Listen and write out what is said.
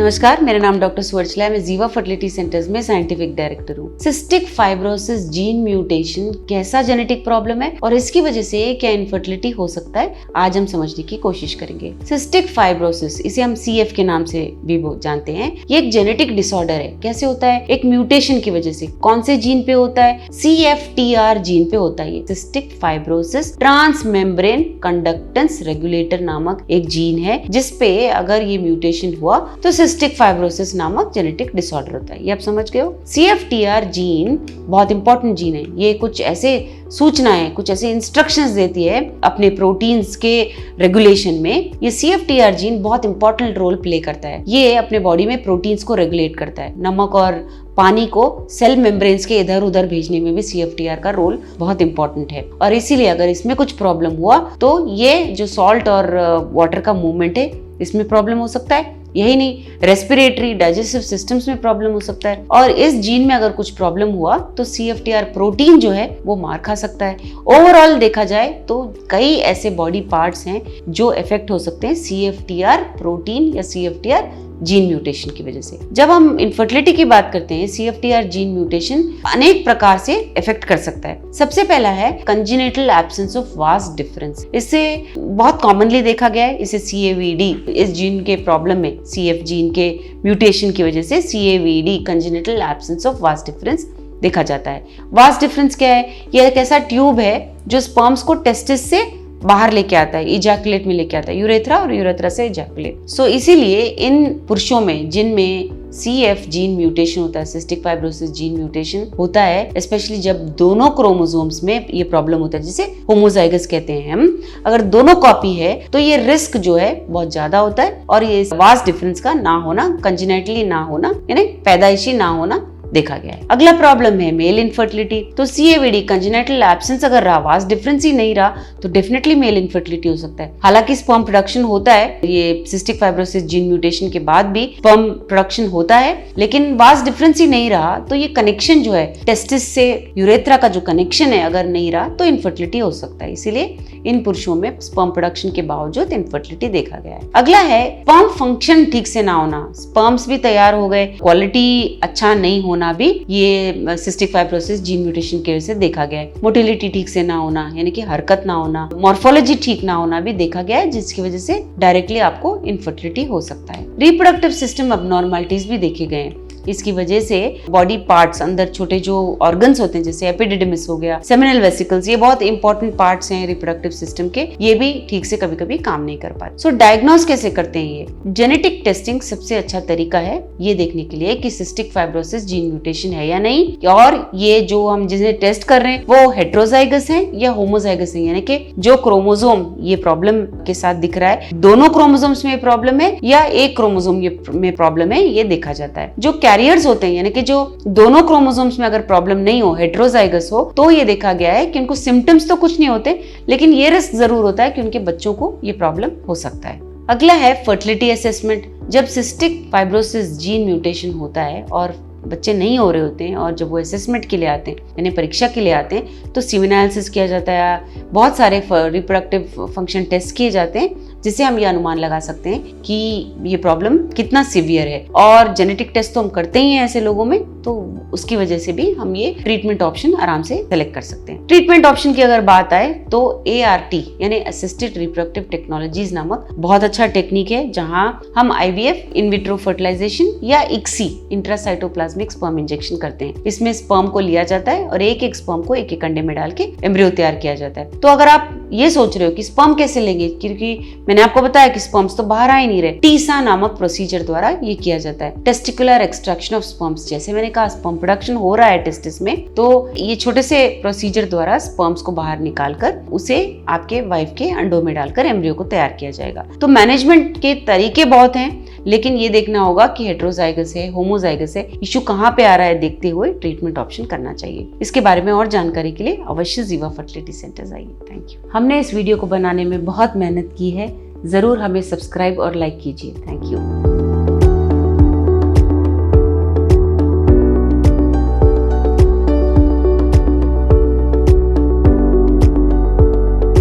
नमस्कार, मेरा नाम डॉक्टर सुवर्चला है। मैं जीवा फर्टिलिटी सेंटर्स में साइंटिफिक डायरेक्टर हूँ। सिस्टिक फाइब्रोसिस जीन म्यूटेशन कैसा जेनेटिक प्रॉब्लम है और इसकी वजह से क्या इनफर्टिलिटी हो सकता है, आज हम समझने की कोशिश करेंगे। सिस्टिक फाइब्रोसिस, इसे हम CF के नाम से भी जानते हैं, ये एक जेनेटिक डिसऑर्डर है। कैसे होता है? एक म्यूटेशन की वजह से। कौन से जीन पे होता है? CFTR जीन पे होता है। ये cystic fibrosis transmembrane conductance regulator नामक एक जीन है, जिसपे अगर ये म्यूटेशन हुआ तो सिस्टिक फाइब्रोसिस नामक जेनेटिक डिसऑर्डर होता है। ये आप समझ गए हो। CFTR जीन बहुत इंपॉर्टेंट जीन है। ये कुछ ऐसे सूचनाएं, कुछ ऐसे इंस्ट्रक्शंस देती है अपने प्रोटीन्स के रेगुलेशन में। ये CFTR जीन बहुत इंपॉर्टेंट रोल प्ले करता है। ये अपने बॉडी में प्रोटीन्स को रेगुलेट करता है। नमक और पानी को सेल मेम्ब्रेन्स के इधर उधर भेजने में भी CFTR का रोल बहुत इंपॉर्टेंट है। और इसीलिए अगर इसमें कुछ प्रॉब्लम हुआ तो ये जो सॉल्ट और वाटर का मूवमेंट है, इसमें प्रॉब्लम हो सकता है। यही नहीं, रेस्पिरेटरी डाइजेस्टिव सिस्टम्स में प्रॉब्लम हो सकता है। और इस जीन में अगर कुछ प्रॉब्लम हुआ तो CFTR प्रोटीन जो है वो मार खा सकता है। ओवरऑल देखा जाए तो कई ऐसे बॉडी पार्ट्स हैं जो इफेक्ट हो सकते हैं CFTR प्रोटीन या CFTR जीन म्यूटेशन की वजह से। जब हम इनफर्टिलिटी की बात करते हैं, CFTR जीन म्यूटेशन अनेक प्रकार से इफेक्ट कर सकता है। सबसे पहला है congenital absence of vast difference. इससे बहुत कॉमनली देखा गया है, इसे CAVD, इस जीन के प्रॉब्लम में CF जीन के म्यूटेशन की वजह से CAVD congenital absence of vast difference देखा जाता है। वास्ट डिफरेंस क्या है? यह एक ऐसा ट्यूब है जो स्पर्म्स को टेस्टिस से बाहर लेके आता है, इजैकुलेट में लेके आता है, यूरेथ्रा और यूरेथ्रा से इजैकुलेट। सो इसीलिए इन पुरुषों में जिनमें CF जीन म्यूटेशन होता है, सिस्टिक फाइब्रोसिस जीन म्यूटेशन होता है, स्पेशली जब दोनों क्रोमोसोम्स में ये प्रॉब्लम होता है, जिसे होमोजाइगस कहते हैं हम। अगर दोनों कॉपी है तो ये रिस्क जो है बहुत ज्यादा होता है। और ये वास्ट डिफरेंस का ना होना, कंजेनिटली ना होना, यानी पैदाइशी ना होना देखा गया है। अगला प्रॉब्लम है मेल इनफर्टिलिटी। तो CAVD कंजेनिटल एब्सेंस अगर रहा, वास्ट डिफरेंस ही नहीं रहा, तो डेफिनेटली मेल इनफर्टिलिटी हो सकता है। हालांकि स्पर्म प्रोडक्शन होता है, ये सिस्टिक फाइब्रोसिस जीन म्यूटेशन के बाद भी स्पर्म प्रोडक्शन होता है, लेकिन वास्ट डिफरेंस ही नहीं रहा तो ये कनेक्शन जो है टेस्टिस से यूरेथ्रा का जो कनेक्शन है अगर नहीं रहा तो इनफर्टिलिटी हो सकता है। इसीलिए इन पुरुषों में स्पर्म प्रोडक्शन के बावजूद इनफर्टिलिटी देखा गया है। अगला है स्पर्म फंक्शन ठीक से ना होना। स्पर्म्स भी तैयार हो गए, क्वालिटी अच्छा नहीं होना भी ये सिस्टिक फाइब्रोसिस जीन म्यूटेशन की वजह से देखा गया है। मोटिलिटी ठीक से ना होना, यानी कि हरकत ना होना, मॉर्फोलॉजी ठीक ना होना भी देखा गया है, जिसकी वजह से डायरेक्टली आपको इनफर्टिलिटी हो सकता है। रिप्रोडक्टिव सिस्टम अबनॉर्मलिटीज भी देखे गए हैं। इसकी वजह से बॉडी पार्ट्स, अंदर छोटे जो ऑर्गन्स होते हैं जैसे एपिडिडिमिस हो गया, सेमिनल वेसिकल्स, ये बहुत इंपॉर्टेंट पार्ट्स हैं रिप्रोडक्टिव सिस्टम के, ये भी ठीक से कभी कभी काम नहीं कर पाते। सो डायग्नोस कैसे करते हैं? ये जेनेटिक टेस्टिंग सबसे अच्छा तरीका है ये देखने के लिए कि सिस्टिक फाइब्रोसिस जीन म्यूटेशन है या नहीं, और ये जो हम जिन्हें टेस्ट कर रहे हैं वो हेट्रोजाइगस है या होमोजाइगस है, यानी कि जो क्रोमोसोम ये प्रॉब्लम के साथ दिख रहा है, दोनों क्रोमोसोम्स में प्रॉब्लम है या एक क्रोमोसोम में प्रॉब्लम है, ये देखा जाता है। जो कैरियर्स होते हैं, यानी कि जो दोनों क्रोमोसोम्स में अगर प्रॉब्लम नहीं हो, हेट्रोजाइगस हो, तो ये देखा गया है कि उनको सिम्टम्स तो कुछ नहीं होते, लेकिन ये रिस्क जरूर होता है कि उनके बच्चों को ये प्रॉब्लम हो सकता है। अगला है फर्टिलिटी असेसमेंट। जब सिस्टिक फाइब्रोसिस जीन म्यूटेशन होता है और बच्चे नहीं हो रहे होते हैं और जब वो असेसमेंट के लिए आते हैं, यानी परीक्षा के लिए आते हैं, तो सीमेन एनालिसिस किया जाता है, बहुत सारे रिप्रोडक्टिव फंक्शन टेस्ट किए जाते हैं, जिससे हम ये अनुमान लगा सकते हैं कि ये प्रॉब्लम कितना सीवियर है। और जेनेटिक टेस्ट तो हम करते ही हैं ऐसे लोगों में, तो उसकी वजह से भी हम ये ट्रीटमेंट ऑप्शन आराम से सेलेक्ट कर सकते हैं। ट्रीटमेंट ऑप्शन की अगर बात आए तो ART यानी असिस्टेड रिप्रोडक्टिव टेक्नोलॉजीज नामक बहुत अच्छा टेक्निक है, जहां हम IVF, इन विट्रो फर्टिलाइजेशन या ICSI, इंट्रासाइटोप्लाज्मिक स्पर्म इंजेक्शन करते हैं। इसमें स्पर्म को लिया जाता है और एक एक स्पर्म को एक एक अंडे में डाल के एम्ब्रियो तैयार किया जाता है। तो अगर आप ये सोच रहे हो कि स्पर्म कैसे लेंगे, क्योंकि मैंने आपको बताया कि स्पर्म्स तो बाहर आ ही नहीं रहे, TISA नामक प्रोसीजर द्वारा ये किया जाता है, टेस्टिकुलर एक्सट्रैक्शन ऑफ स्पर्म्स। जैसे मैंने कहा स्पर्म प्रोडक्शन हो रहा है टेस्टिस में, तो ये छोटे से प्रोसीजर द्वारा स्पर्म्स को बाहर निकालकर उसे आपके वाइफ के अंडों में डालकर एम्ब्रियो को तैयार किया जाएगा। तो मैनेजमेंट के तरीके बहुत हैं, लेकिन ये देखना होगा कि हेट्रोजाइगस है, होमोजाइगस है, इशू कहाँ पे आ रहा है, देखते हुए ट्रीटमेंट ऑप्शन करना चाहिए। इसके बारे में और जानकारी के लिए अवश्य जीवा फर्टिलिटी सेंटर्स आइए। Thank you. हमने इस वीडियो को बनाने में बहुत मेहनत की है, जरूर हमें सब्सक्राइब और लाइक कीजिए। Thank you.